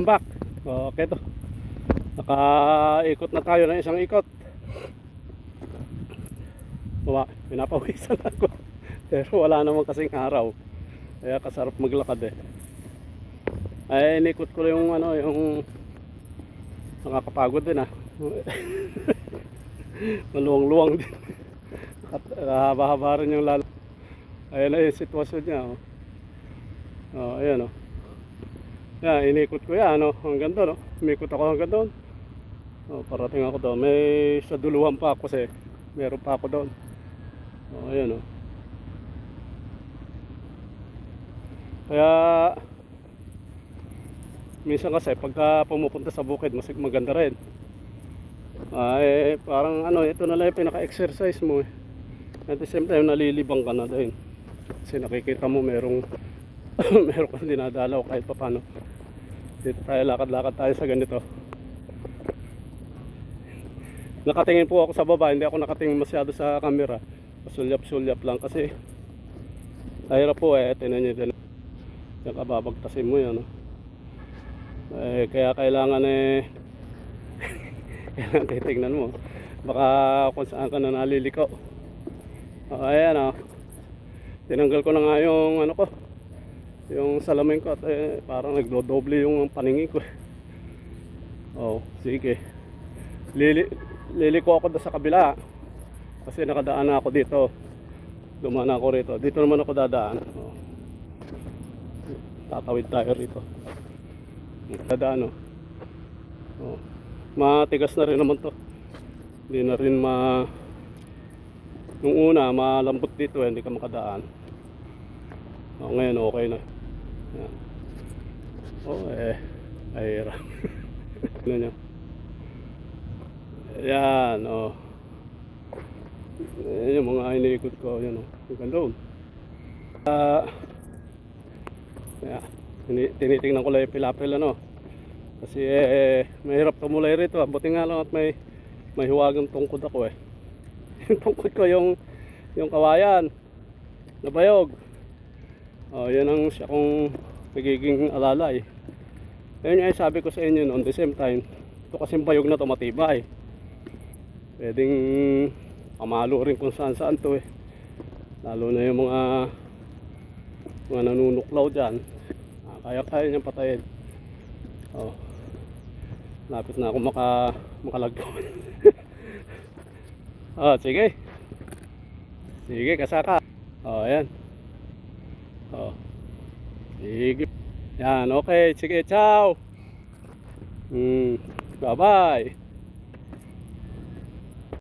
Back. Okay to. Nakaikot na tayo ng isang ikot. Pinapawisan ako. Pero wala naman kasing araw. Kaya kasarap maglakad eh. Ay inikot ko yung yung nakakapagod din ah. Maluwang-luwang din. At haba-haba rin yung lalo. Ayan na yung sitwasyon niya. Ayan o. Yan, inikot ko yan hanggang doon. Umikot ako hanggang doon. Parating ako doon. May sa duluhan pa ako kasi meron pa ako doon. Ayan o. Kaya minsan kasi pagka pumupunta sa bukid mas maganda rin. Parang ito na lang yung pinaka-exercise mo eh. At the same time nalilibang ka na din. Kasi nakikita mo merong meron kang dinadalaw kahit pa paano. Dito tayo, lakad-lakad tayo sa ganito. Nakatingin po ako sa baba, hindi ako nakatingin masyado sa camera. Sulyap-sulyap lang kasi hirap po eh. Tinan nyo din. Yung kababagtasin mo yan. Kaya kailangan kailangan titignan mo. Baka kung saan ka na naliliko. Ayan tinanggal ko na nga yung ko. Yung salamin ko at parang nagdodoble yung paningin ko. Sige. Liliko ako sa kabila. Kasi nakadaan na ako dito. Dumaan ako rito. Dito naman ako dadaan. Tatawid tayo rito. Dadaan matigas na rin naman to. Hindi na rin nung una malambot dito hindi ka makadaan. Ngayon okay na. Yan. Ayra. Ano nyo? Yan Yan yung mga iniikot ko. Yan yung gandun. Tinitingnan ko lang yung pilapil kasi mahirap tumulay rito. Buti nga lang at may huwagang tungkod ako yung tungkod ko yung kawayan nabayog. Yan ang siya kong nagiging alalay. Ayun yung sabi ko sa inyo noon. The same time ito kasing bayog na to matibay. Pwedeng pamalo rin kung saan saan to lalo na yung mga nanunuklaw dyan. Kaya niyang patayin. Lapit na ako makalagpuan. Sige. Sige, kasaka. Ayan. Sige. Yan, okay. Sige, ciao. Bye-bye.